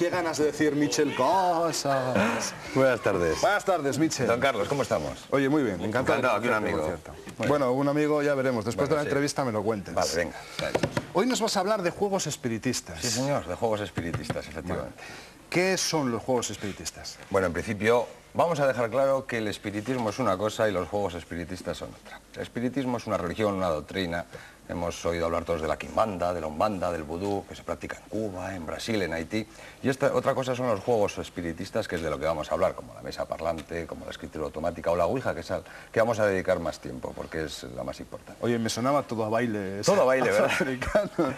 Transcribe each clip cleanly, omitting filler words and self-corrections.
qué ganas de decir Michel cosas. Buenas tardes. Buenas tardes, Michel. Don Carlos, ¿cómo estamos? Oye, muy bien, encantado. Encantado, aquí un amigo. Bueno, un amigo ya veremos, después de la sí. entrevista me lo cuentes. Vale, venga. Hoy nos vas a hablar de juegos espiritistas. Sí, señor, de juegos espiritistas, efectivamente. ¿Qué son los juegos espiritistas? Bueno, en principio, vamos a dejar claro que el espiritismo es una cosa y los juegos espiritistas son otra. El espiritismo es una religión, una doctrina. Hemos oído hablar todos de la quimbanda, de la umbanda, del vudú, que se practica en Cuba, en Brasil, en Haití. Y esta otra cosa son los juegos espiritistas, que es de lo que vamos a hablar, como la mesa parlante, como la escritura automática o la ouija, que es al que vamos a dedicar más tiempo, porque es la más importante. Oye, me sonaba todo a baile. Todo a baile, ¿verdad? Africanos.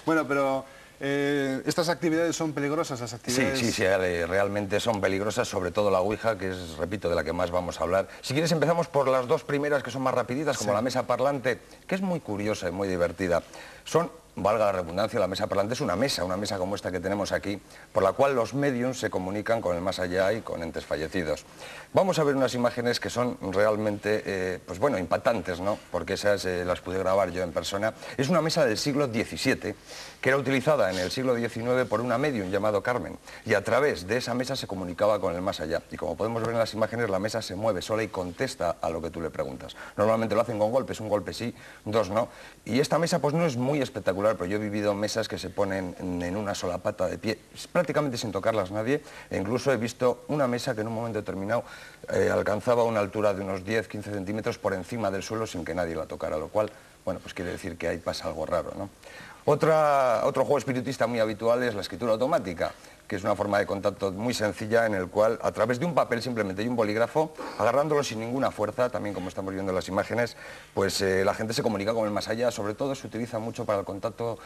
Bueno, pero estas actividades son peligrosas, las actividades... Sí, realmente son peligrosas, sobre todo la ouija, que es, repito, de la que más vamos a hablar. Si quieres empezamos por las dos primeras, que son más rapiditas, como la mesa parlante, que es muy curiosa y muy divertida. Son, valga la redundancia, la mesa parlante es una mesa como esta que tenemos aquí, por la cual los mediums se comunican con el más allá y con entes fallecidos. Vamos a ver unas imágenes que son realmente, pues bueno, impactantes, ¿no? Porque esas las pude grabar yo en persona. Es una mesa del siglo XVII, que era utilizada en el siglo XIX por una medium llamado Carmen, y a través de esa mesa se comunicaba con el más allá. Y como podemos ver en las imágenes, la mesa se mueve sola y contesta a lo que tú le preguntas. Normalmente lo hacen con golpes, un golpe sí, dos no. Y esta mesa pues no es muy espectacular, pero yo he vivido mesas que se ponen en una sola pata de pie, prácticamente sin tocarlas nadie, e incluso he visto una mesa que en un momento determinado alcanzaba una altura de unos 10-15 centímetros por encima del suelo sin que nadie la tocara, lo cual, bueno, pues quiere decir que ahí pasa algo raro, ¿no? Otro juego espiritista muy habitual es la escritura automática, que es una forma de contacto muy sencilla en el cual, a través de un papel simplemente y un bolígrafo, agarrándolo sin ninguna fuerza, también como estamos viendo en las imágenes, pues la gente se comunica con el más allá. Sobre todo se utiliza mucho para el contacto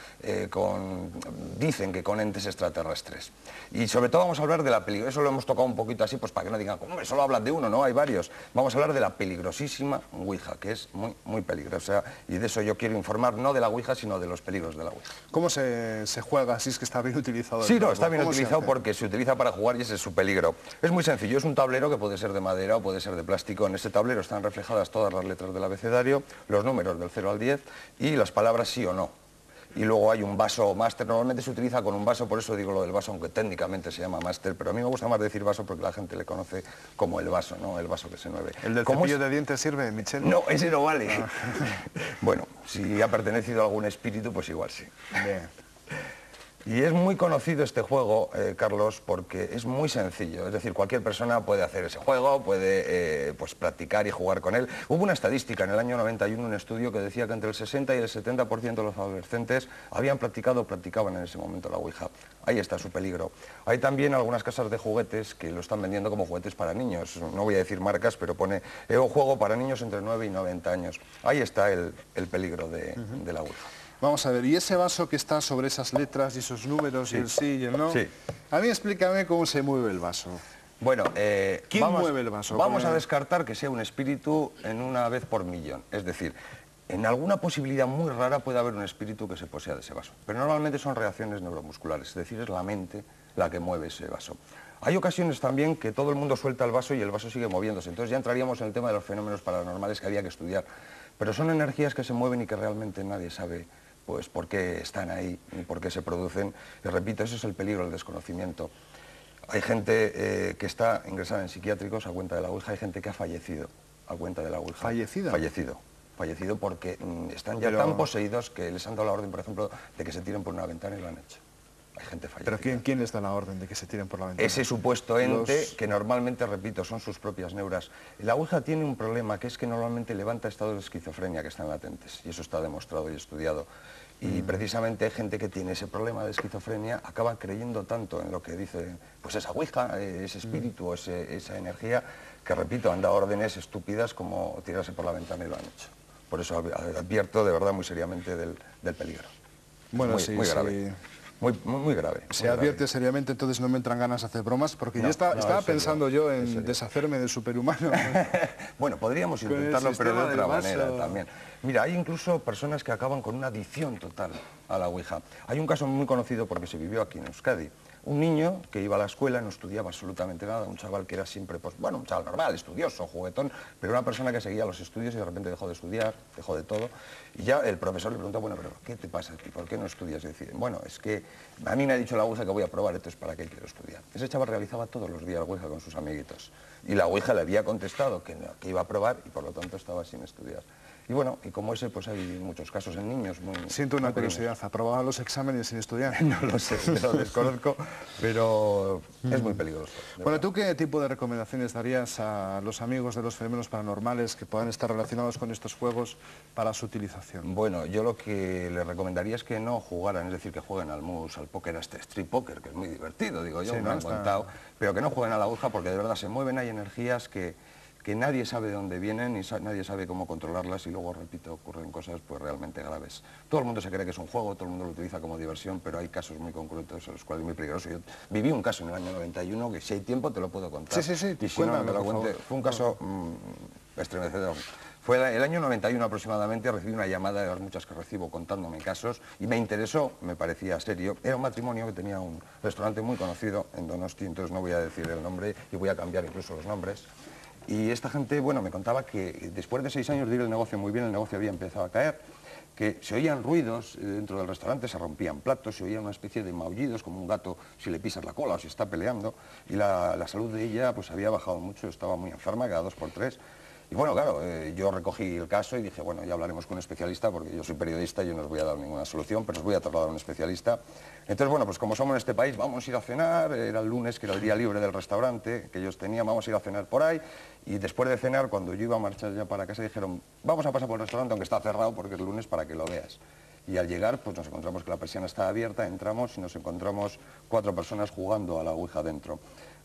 dicen que con entes extraterrestres. Y sobre todo vamos a hablar de la peligrosidad, eso lo hemos tocado un poquito así, pues para que no digan, hombre, solo hablan de uno, no, hay varios. Vamos a hablar de la peligrosísima ouija, que es muy, muy peligrosa, y de eso yo quiero informar, no de la ouija, sino de los peligros de la ouija. ¿Cómo se juega si es que está bien utilizado? Sí, no, está bien utilizado porque se utiliza para jugar y ese es su peligro. Es muy sencillo, es un tablero que puede ser de madera o puede ser de plástico. En ese tablero están reflejadas todas las letras del abecedario, los números del 0 al 10 y las palabras sí o no. Y luego hay un vaso máster, normalmente se utiliza con un vaso, por eso digo lo del vaso, aunque técnicamente se llama máster, pero a mí me gusta más decir vaso porque la gente le conoce como el vaso, ¿no? El vaso que se mueve. ¿El del cepillo de dientes sirve, Michel? No, ese no vale. Bueno, si ha pertenecido a algún espíritu, pues igual sí. Bien. Y es muy conocido este juego, Carlos, porque es muy sencillo. Es decir, cualquier persona puede hacer ese juego, puede pues, practicar y jugar con él. Hubo una estadística en el año 91, un estudio que decía que entre el 60 y el 70% de los adolescentes habían practicado o practicaban en ese momento la ouija. Ahí está su peligro. Hay también algunas casas de juguetes que lo están vendiendo como juguetes para niños. No voy a decir marcas, pero pone un juego para niños entre 9 y 90 años. Ahí está el peligro de la ouija. Vamos a ver, y ese vaso que está sobre esas letras y esos números, sí, y el sí y el no, sí. A mí explícame cómo se mueve el vaso. Bueno, ¿quién mueve el vaso? Vamos a descartar que sea un espíritu en una vez por millón. Es decir, en alguna posibilidad muy rara puede haber un espíritu que se posea de ese vaso. Pero normalmente son reacciones neuromusculares, es decir, es la mente la que mueve ese vaso. Hay ocasiones también que todo el mundo suelta el vaso y el vaso sigue moviéndose. Entonces ya entraríamos en el tema de los fenómenos paranormales que había que estudiar. Pero son energías que se mueven y que realmente nadie sabe pues por qué están ahí y por qué se producen. Y repito, ese es el peligro del desconocimiento. Hay gente que está ingresada en psiquiátricos a cuenta de la ouija, hay gente que ha fallecido a cuenta de la ouija. ¿Fallecido? Fallecido porque están ya tan poseídos que les han dado la orden, por ejemplo, de que se tiren por una ventana y lo han hecho. Hay gente fallecida. ¿Pero quién les da la orden de que se tiren por la ventana? Ese supuesto ente que normalmente, repito, son sus propias neuras. La ouija tiene un problema, que es que normalmente levanta estados de esquizofrenia que están latentes, y eso está demostrado y estudiado. Y precisamente gente que tiene ese problema de esquizofrenia acaba creyendo tanto en lo que dice pues esa ouija, ese espíritu, esa energía, que, repito, han dado órdenes estúpidas como tirarse por la ventana y lo han hecho. Por eso advierto de verdad muy seriamente del peligro. Bueno, muy grave. Sí. Muy grave. Se advierte seriamente, entonces no me entran ganas de hacer bromas, porque yo estaba pensando yo en deshacerme del superhumano. Bueno, podríamos intentarlo, pero de otra manera también. Mira, hay incluso personas que acaban con una adicción total a la ouija. Hay un caso muy conocido porque se vivió aquí en Euskadi. un niño que iba a la escuela, no estudiaba absolutamente nada, un chaval que era siempre, pues bueno, un chaval normal, estudioso, juguetón, pero una persona que seguía los estudios y de repente dejó de estudiar, dejó de todo, y ya el profesor le preguntó, bueno, pero ¿qué te pasa a ti? ¿Por qué no estudias? Y decía, bueno, es que a mí me ha dicho la Ouija que voy a probar, entonces ¿para qué quiero estudiar? Ese chaval realizaba todos los días la Ouija con sus amiguitos, y la Ouija le había contestado que iba a probar y por lo tanto estaba sin estudiar. Y bueno, y como ese, pues hay muchos casos en niños muy... Siento una curiosidad, ¿aprobaba los exámenes sin estudiar? No lo sé, lo desconozco, pero es muy peligroso. Bueno, ¿tú qué tipo de recomendaciones darías a los amigos de los fenómenos paranormales que puedan estar relacionados con estos juegos para su utilización? Bueno, yo lo que les recomendaría es que no jugaran, es decir, que jueguen al mus, al póker, a este street poker, que es muy divertido, digo yo, Sí, me han contado, pero que no jueguen a la Ouija porque de verdad se mueven, hay energías que nadie sabe de dónde vienen y nadie sabe cómo controlarlas y luego, repito, ocurren cosas pues realmente graves. Todo el mundo se cree que es un juego, todo el mundo lo utiliza como diversión, pero hay casos muy concretos en los cuales es muy peligroso. Yo viví un caso en el año 91 que si hay tiempo te lo puedo contar. Sí, y si no, te lo cuente. Fue un caso estremecedor. Fue el año 91 aproximadamente, recibí una llamada de las muchas que recibo contándome casos y me interesó, me parecía serio. Era un matrimonio que tenía un restaurante muy conocido en Donosti, entonces no voy a decir el nombre y voy a cambiar incluso los nombres. Y esta gente, bueno, me contaba que después de 6 años de ir el negocio muy bien, el negocio había empezado a caer, que se oían ruidos dentro del restaurante, se rompían platos, se oía una especie de maullidos, como un gato si le pisas la cola o si está peleando, y la salud de ella pues había bajado mucho, estaba muy enferma, cada 2 por 3. Y bueno, claro, yo recogí el caso y dije, bueno, ya hablaremos con un especialista, porque yo soy periodista y yo no os voy a dar ninguna solución, pero os voy a trasladar a un especialista. Entonces, bueno, pues como somos en este país, vamos a ir a cenar, era el lunes, que era el día libre del restaurante que ellos tenían, vamos a ir a cenar por ahí, y después de cenar, cuando yo iba a marchar ya para casa, dijeron, vamos a pasar por el restaurante, aunque está cerrado, porque es lunes, para que lo veas. Y al llegar, pues nos encontramos que la persiana estaba abierta, entramos y nos encontramos 4 personas jugando a la Ouija dentro.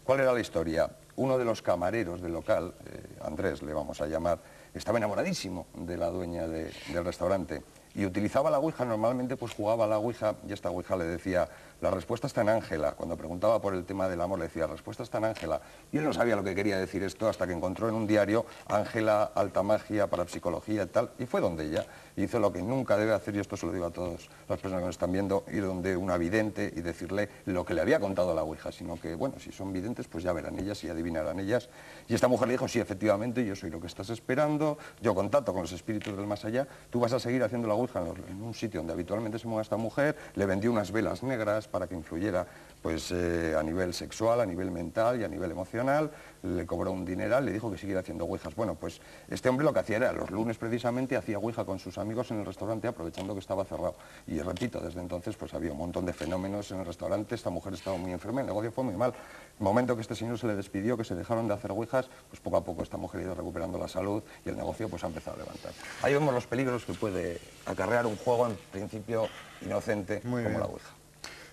¿Cuál era la historia? Uno de los camareros del local, Andrés le vamos a llamar, estaba enamoradísimo de la dueña del restaurante y utilizaba la Ouija, normalmente pues jugaba a la Ouija y esta Ouija le decía, la respuesta está en Ángela. Cuando preguntaba por el tema del amor le decía, la respuesta está en Ángela. Y él no sabía lo que quería decir esto hasta que encontró en un diario Ángela, alta magia, parapsicología y tal, y fue donde ella hizo lo que nunca debe hacer, y esto se lo digo a todas las personas que nos están viendo, ir donde una vidente y decirle lo que le había contado la Ouija, sino que, bueno, si son videntes, pues ya verán ellas y adivinarán ellas. Y esta mujer le dijo, sí, efectivamente, yo soy lo que estás esperando, yo contacto con los espíritus del más allá, tú vas a seguir haciendo la Ouija en un sitio donde habitualmente se mueve esta mujer, le vendió unas velas negras para que influyera pues, a nivel sexual, a nivel mental y a nivel emocional, le cobró un dineral, le dijo que siguiera haciendo ouijas. Bueno, pues este hombre lo que hacía era, los lunes precisamente, hacía ouija con sus amigos en el restaurante aprovechando que estaba cerrado. Y repito, desde entonces pues había un montón de fenómenos en el restaurante, esta mujer estaba muy enferma, el negocio fue muy mal. El momento que este señor se le despidió, que se dejaron de hacer ouijas, pues poco a poco esta mujer ha ido recuperando la salud y el negocio pues ha empezado a levantar. Ahí vemos los peligros que puede acarrear un juego en principio inocente como la ouija.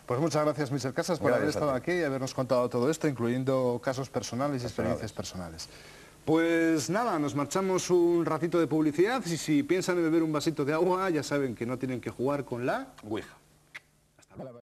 Pues muchas gracias, Mr. Casas, por haber estado aquí y habernos contado todo esto, incluyendo casos personales y experiencias personales. Pues nada, nos marchamos un ratito de publicidad y si piensan en beber un vasito de agua, ya saben que no tienen que jugar con la Ouija. Hasta luego.